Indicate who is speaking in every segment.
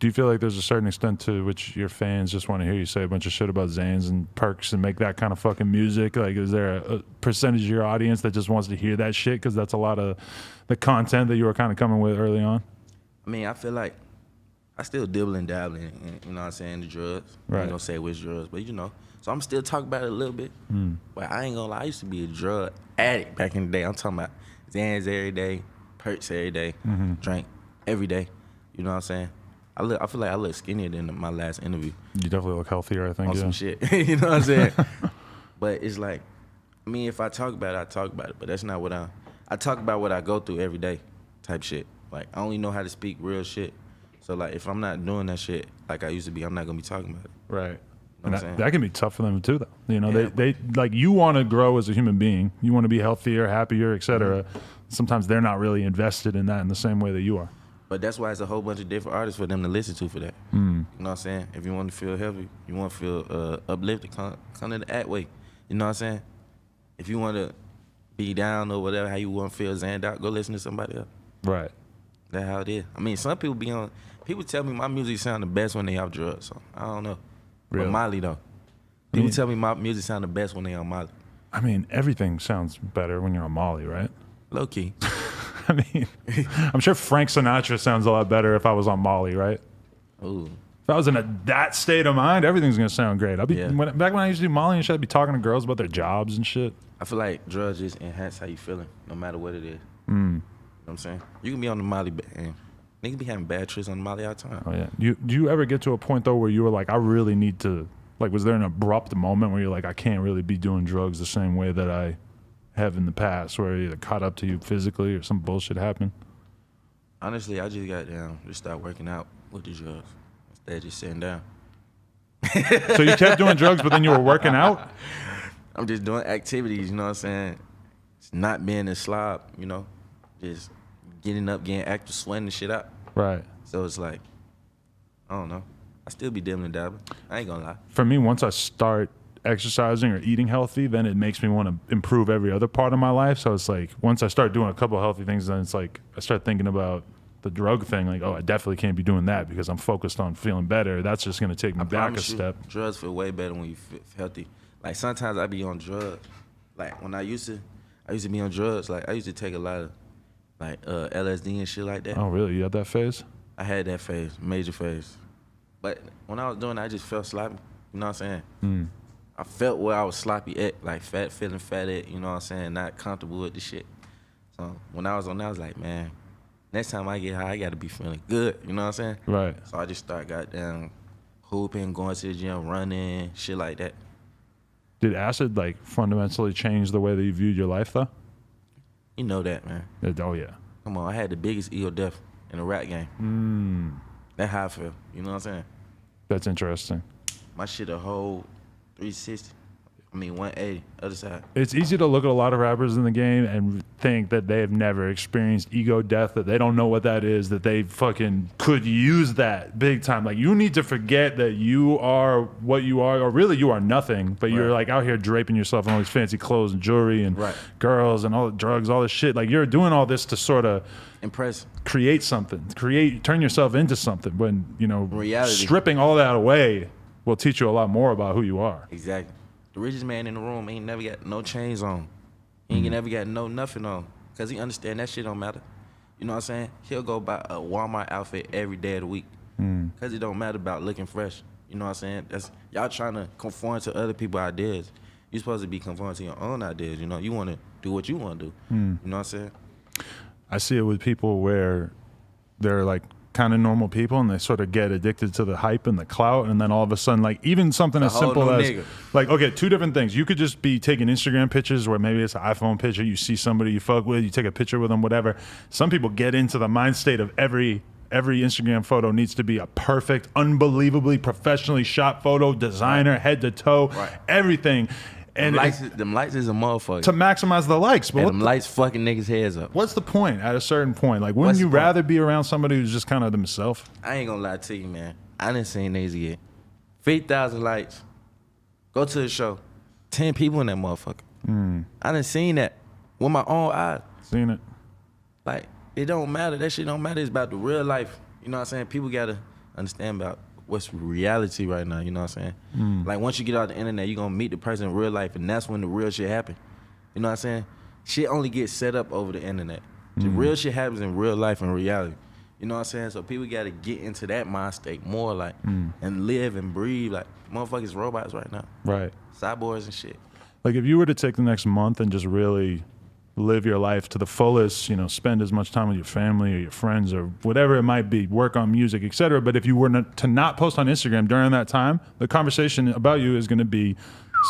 Speaker 1: Do you feel like there's a certain extent to which your fans just want to hear you say a bunch of shit about Xans and perks and make that kind of fucking music? Like, is there a percentage of your audience that just wants to hear that shit? Because that's a lot of the content that you were kind of coming with early on.
Speaker 2: I mean, I feel like I still dibble and dabbling, you know what I'm saying, the drugs.
Speaker 1: Right.
Speaker 2: I ain't gonna say which drugs, but you know. So I'm still talking about it a little bit. But I ain't gonna lie, I used to be a drug addict back in the day. I'm talking about Xans every day, perks every day, drink every day. You know what I'm saying? I feel like I look skinnier than my last interview.
Speaker 1: You definitely look healthier, I think.
Speaker 2: On some shit. You know what I'm saying? But it's like, I mean, if I talk about it, I talk about it. But that's not what I talk about what I go through every day type shit. Like, I only know how to speak real shit. So, like, if I'm not doing that shit like I used to be, I'm not going to be talking about it.
Speaker 1: Right.
Speaker 2: You know
Speaker 1: And
Speaker 2: what I'm saying?
Speaker 1: that can be tough for them too, though. You know,
Speaker 2: Yeah,
Speaker 1: they like, you want to grow as a human being. You want to be healthier, happier, etc. Sometimes they're not really invested in that in the same way that you are.
Speaker 2: But that's why it's a whole bunch of different artists for them to listen to for that. You know what I'm saying? If you want to feel healthy, you want to feel uplifted, come to the Act way. You know what I'm saying? If you want to be down or whatever, how you want to feel zanned out, go listen to somebody else.
Speaker 1: Right.
Speaker 2: That's how it is. I mean, some people people tell me my music sound the best when they off drugs, so I don't know.
Speaker 1: Really?
Speaker 2: But Molly, though. People tell me my music sound the best when they on Molly.
Speaker 1: I mean, everything sounds better when you're on Molly, right?
Speaker 2: Low key.
Speaker 1: I mean, I'm sure Frank Sinatra sounds a lot better if I was on Molly, right?
Speaker 2: Ooh.
Speaker 1: If I was in that state of mind, everything's gonna sound great. Back when I used to do Molly and shit, I'd be talking to girls about their jobs and shit.
Speaker 2: I feel like drugs just enhance how you feeling, no matter what it is. You know what I'm saying? You can be on the Molly and niggas be having bad trips on the Molly all the time.
Speaker 1: Oh yeah. Do you ever get to a point though where you were like, I really need to, like, was there an abrupt moment where you're like, I can't really be doing drugs the same way that I have in the past, where it either caught up to you physically or some bullshit happened?
Speaker 2: Honestly, I just got down, just started working out with the drugs instead of just sitting down.
Speaker 1: So you kept doing drugs, but then you were working out?
Speaker 2: I'm just doing activities, you know what I'm saying? It's not being a slob, you know? Just getting up, getting active, sweating the shit out.
Speaker 1: Right.
Speaker 2: So it's like, I don't know. I still be dibbling and dabbling. I ain't gonna lie.
Speaker 1: For me, once I start exercising or eating healthy, then it makes me want to improve every other part of my life. So it's like, once I start doing a couple of healthy things, then it's like I start thinking about the drug thing, like, oh, I definitely can't be doing that because I'm focused on feeling better. That's just going to take me back a step.
Speaker 2: Drugs feel way better when you feel healthy. Like, sometimes I be on drugs. Like, when I used to be on drugs. Like, I used to take a lot of, like, LSD and shit like that.
Speaker 1: Oh, really? You had that phase?
Speaker 2: I had that phase, major phase. But when I was doing it, I just felt sloppy. You know what I'm saying? I felt where I was sloppy at, like feeling fat at, you know what I'm saying, not comfortable with the shit. So when I was on that, I was like, man, next time I get high, I gotta be feeling good, you know what I'm saying?
Speaker 1: Right.
Speaker 2: So I just started goddamn hooping, going to the gym, running, shit like that.
Speaker 1: Did acid, like, fundamentally change the way that you viewed your life, though?
Speaker 2: You know that, man.
Speaker 1: Oh, yeah.
Speaker 2: Come on, I had the biggest ego death in the rap game. That's how I feel, you know what I'm saying?
Speaker 1: That's interesting.
Speaker 2: My shit a whole 360. I mean, 180, other side.
Speaker 1: It's easy to look at a lot of rappers in the game and think that they have never experienced ego death, that they don't know what that is, that they fucking could use that big time. Like, you need to forget that you are what you are, or really you are nothing, but you're like out here draping yourself in all these fancy clothes and jewelry and girls and all the drugs, all this shit. Like, you're doing all this to sort of
Speaker 2: impress,
Speaker 1: create something, turn yourself into something, when, you know,
Speaker 2: reality.
Speaker 1: Stripping all that away will teach you a lot more about who you are.
Speaker 2: Exactly. The richest man in the room ain't never got no chains on. He ain't never got no nothing on. Because he understand that shit don't matter. You know what I'm saying? He'll go buy a Walmart outfit every day of the week. Because it don't matter about looking fresh. You know what I'm saying? That's y'all trying to conform to other people's ideas. You're supposed to be conforming to your own ideas. You know, you want to do what you want to do. You know what I'm saying?
Speaker 1: I see it with people where they're like kind of normal people and they sort of get addicted to the hype and the clout, and then all of a sudden, like, even something as simple as like, okay, two different things. You could just be taking Instagram pictures where maybe it's an iPhone picture, you see somebody you fuck with, you take a picture with them, whatever. Some people get into the mind state of every Instagram photo needs to be a perfect, unbelievably professionally shot photo, designer, head to toe, everything. And
Speaker 2: them lights is a motherfucker.
Speaker 1: To maximize the likes.
Speaker 2: But them lights fucking niggas' heads up.
Speaker 1: What's the point at a certain point? Like, wouldn't you rather be around somebody who's just kind of themselves?
Speaker 2: I ain't gonna lie to you, man. I done seen niggas get 50,000 likes. Go to the show. 10 people in that motherfucker. I done seen that with my own eyes.
Speaker 1: Seen it.
Speaker 2: Like, it don't matter. That shit don't matter. It's about the real life. You know what I'm saying? People gotta understand about what's reality right now, you know what I'm saying? Like, once you get out the internet, you're going to meet the person in real life, and that's when the real shit happen. You know what I'm saying? Shit only gets set up over the internet. The real shit happens in real life and reality. You know what I'm saying? So people got to get into that mind state more, like, and live and breathe. Like, motherfuckers robots right now.
Speaker 1: Right.
Speaker 2: Cyborgs and shit.
Speaker 1: Like, if you were to take the next month and just really live your life to the fullest, you know, spend as much time with your family or your friends or whatever it might be, work on music, etc. But if you were to not post on Instagram during that time, the conversation about you is going to be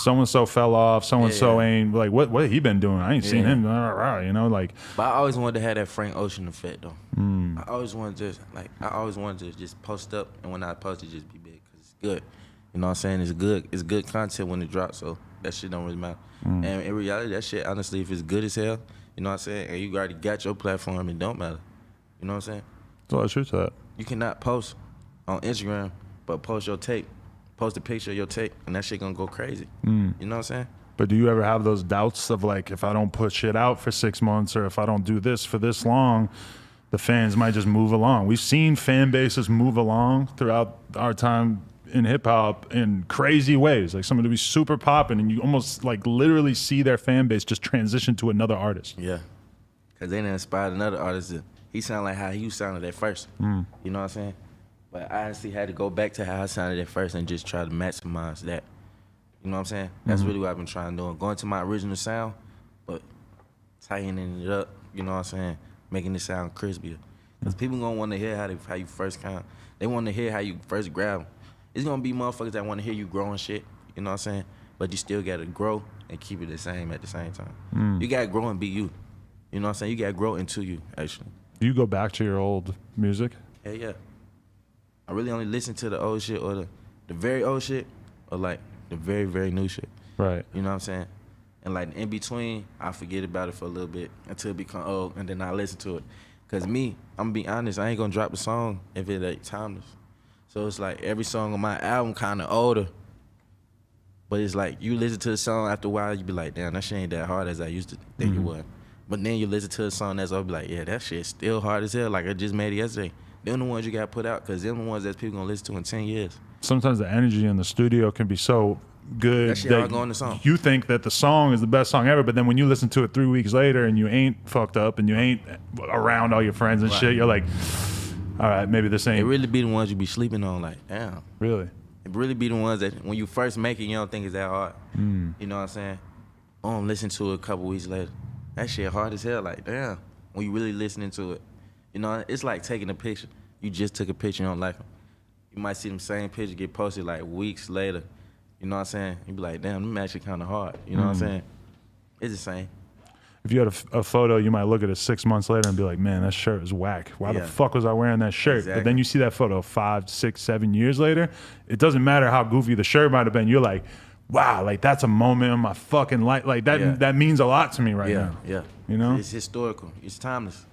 Speaker 1: so-and-so fell off, so-and-so ain't, like, what he been doing? I ain't seen him, you know, like.
Speaker 2: But I always wanted to have that Frank Ocean effect, though. I always wanted to just post up, and when I post it, just be big, because it's good. You know what I'm saying? It's good content when it drops, so that shit don't really matter. And in reality, that shit, honestly, if it's good as hell, you know what I'm saying, and you already got your platform, it don't matter. You know what I'm saying?
Speaker 1: That's all true to that.
Speaker 2: You cannot post on Instagram, but post your tape. Post a picture of your tape, and that shit gonna go crazy. You know what I'm saying?
Speaker 1: But do you ever have those doubts of, like, if I don't put shit out for 6 months, or if I don't do this for this long, the fans might just move along? We've seen fan bases move along throughout our time in hip hop in crazy ways. Like, somebody be super popping, and you almost, like, literally see their fan base just transition to another artist.
Speaker 2: Yeah, because they done inspired another artist. He sounded like how he sounded at first. You know what I'm saying? But I honestly had to go back to how I sounded at first and just try to maximize that. You know what I'm saying? That's really what I've been trying to do. Going to my original sound, but tightening it up, you know what I'm saying? Making it sound crispier. Because people gonna want to hear how you first kind. They want to hear how you first grab them. It's gonna be motherfuckers that want to hear you growing shit, you know what I'm saying? But you still gotta grow and keep it the same at the same time. You gotta grow and be you. You know what I'm saying? You gotta grow into you, actually.
Speaker 1: Do you go back to your old music?
Speaker 2: Hell yeah. I really only listen to the old shit, or the very old shit, or like the very, very new shit.
Speaker 1: Right.
Speaker 2: You know what I'm saying? And like in between, I forget about it for a little bit until it become old, and then I listen to it. Cause me, I'm gonna be honest, I ain't gonna drop the song if it ain't timeless. So it's like every song on my album kinda older, but it's like you listen to the song after a while, you be like, damn, that shit ain't that hard as I used to think it was. But then you listen to a song that's all, be like, yeah, that shit's still hard as hell. Like I just made it yesterday. Them the ones you got put out, because them the ones that people gonna listen to in 10 years.
Speaker 1: Sometimes the energy in the studio can be so good
Speaker 2: that shit all go in the song.
Speaker 1: You think that the song is the best song ever, but then when you listen to it 3 weeks later and you ain't fucked up and you ain't around all your friends and shit, you're like, all right, maybe this ain't.
Speaker 2: It really be the ones you be sleeping on, like, damn.
Speaker 1: Really?
Speaker 2: It really be the ones that when you first make it, you don't think it's that hard. You know what I'm saying? Listen to it a couple weeks later. That shit hard as hell, like, damn. When you really listening to it. You know, it's like taking a picture. You just took a picture, you don't like them. You might see them same picture get posted like weeks later. You know what I'm saying? You be like, damn, them actually kind of hard. You know what I'm saying? It's the same.
Speaker 1: If you had a photo, you might look at it 6 months later and be like, man, that shirt is whack. Why the fuck was I wearing that shirt?
Speaker 2: Exactly.
Speaker 1: But then you see that photo 5, 6, 7 years later, it doesn't matter how goofy the shirt might have been. You're like, wow, like that's a moment in my fucking life. Like that means a lot to me right now.
Speaker 2: Yeah.
Speaker 1: You know?
Speaker 2: It's historical. It's timeless.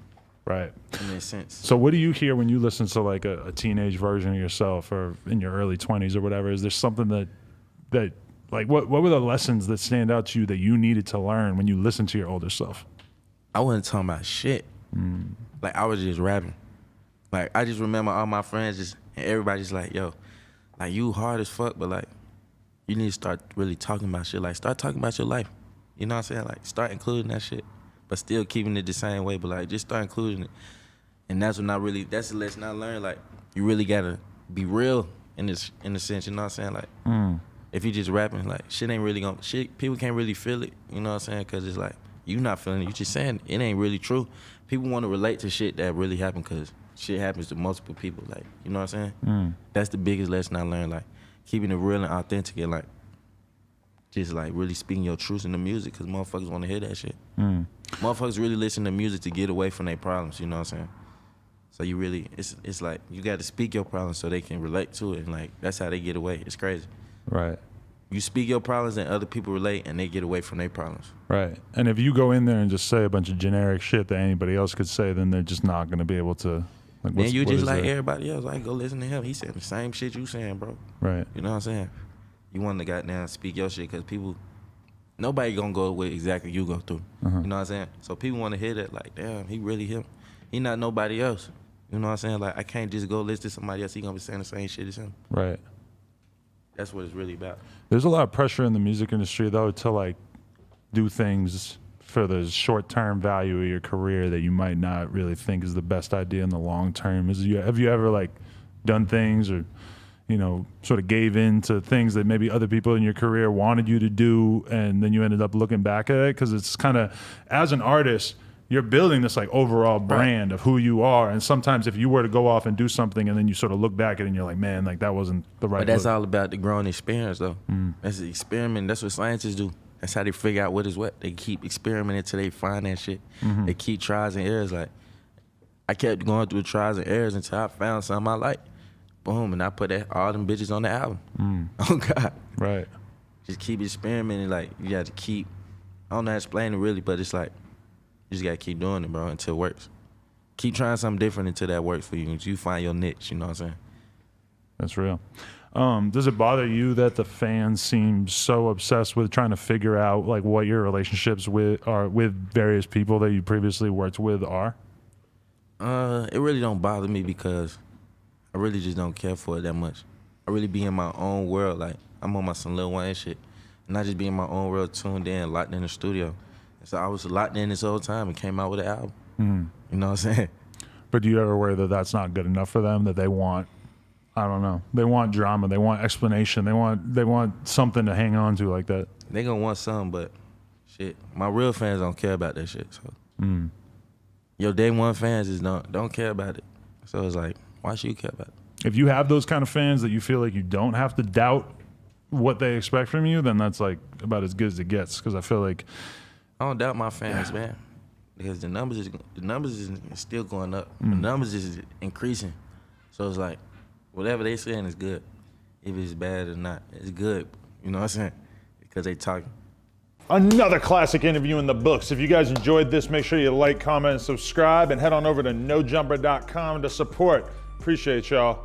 Speaker 1: Right.
Speaker 2: In that sense.
Speaker 1: So what do you hear when you listen to like a teenage version of yourself or in your early 20s or whatever? Is there something that like what were the lessons that stand out to you that you needed to learn when you listen to your older self?
Speaker 2: I wasn't talking about shit. Like I was just rapping. Like I just remember all my friends and everybody just like, yo, like you hard as fuck, but like you need to start really talking about shit. Like start talking about your life. You know what I'm saying? Like start including that shit. But still keeping it the same way, but like just start including it. And that's the lesson I learned. Like you really gotta be real in a sense, you know what I'm saying? Like if you just rapping, like shit ain't really gonna, people can't really feel it, you know what I'm saying? Cause it's like, you not feeling it, you just saying it ain't really true. People wanna relate to shit that really happened cause shit happens to multiple people, like, you know what I'm saying? That's the biggest lesson I learned, like keeping it real and authentic and like, just like really speaking your truth in the music cause motherfuckers wanna hear that shit. Motherfuckers really listen to music to get away from their problems, you know what I'm saying? So you really, it's like, you gotta speak your problems so they can relate to it, and like, that's how they get away. It's crazy.
Speaker 1: Right.
Speaker 2: You speak your problems and other people relate and they get away from their problems.
Speaker 1: Right. And if you go in there and just say a bunch of generic shit that anybody else could say, then they're just not gonna be able to, like,
Speaker 2: then you just like everybody else, like, go listen to him. He saying the same shit you saying, bro.
Speaker 1: Right.
Speaker 2: You know what I'm saying? You want to goddamn speak your shit because people, nobody gonna go with exactly you go through. You know what I'm saying? So people want to hear that, like, damn, he really him. He not nobody else. You know what I'm saying? Like, I can't just go listen to somebody else. He gonna be saying the same shit as him.
Speaker 1: Right.
Speaker 2: That's what it's really about.
Speaker 1: There's a lot of pressure in the music industry, though, to like do things for the short-term value of your career that you might not really think is the best idea in the long term. Have you ever like done things or, you know, sort of gave in to things that maybe other people in your career wanted you to do, and then you ended up looking back at it? Because it's kind of, as an artist, you're building this like overall brand of who you are, and sometimes if you were to go off and do something and then you sort of look back at it and you're like, man, like that wasn't the right.
Speaker 2: But that's all about the growing experience, though. That's the experiment. That's what scientists do. That's how they figure out what is what. They keep experimenting until they find that shit. They keep trials and errors. Like, I kept going through trials and errors until I found something I like. Boom, and I put all them bitches on the album. Oh God.
Speaker 1: Right.
Speaker 2: Just keep experimenting. Like, you got to keep. I don't know how to explain it really, but it's like you just gotta keep doing it, bro, until it works. Keep trying something different until that works for you. Until you find your niche. You know what I'm saying?
Speaker 1: That's real. Does it bother you that the fans seem so obsessed with trying to figure out like what your relationships with various people that you previously worked with are?
Speaker 2: It really don't bother me because I really just don't care for it that much. I really be in my own world. Like, I'm on my some Lil Wayne shit, and I just be in my own world, tuned in, locked in the studio. And so I was locked in this whole time and came out with an album. You know what I'm saying?
Speaker 1: But do you ever worry that that's not good enough for them? That they want, I don't know, they want drama, they want explanation, they want something to hang on to like that.
Speaker 2: They gonna want something, but shit, my real fans don't care about that shit. So, your day one fans is don't care about it. So it's like, why should you care about it?
Speaker 1: If you have those kind of fans that you feel like you don't have to doubt what they expect from you, then that's like about as good as it gets. Because I feel like
Speaker 2: I don't doubt my fans, man, because the numbers is still going up. The numbers is increasing. So it's like, whatever they saying is good. If it's bad or not, it's good. You know what I'm saying? Because they talking.
Speaker 1: another classic interview in the books. If you guys enjoyed this, make sure you like, comment, and subscribe, and head on over to nojumper.com to support. Appreciate y'all.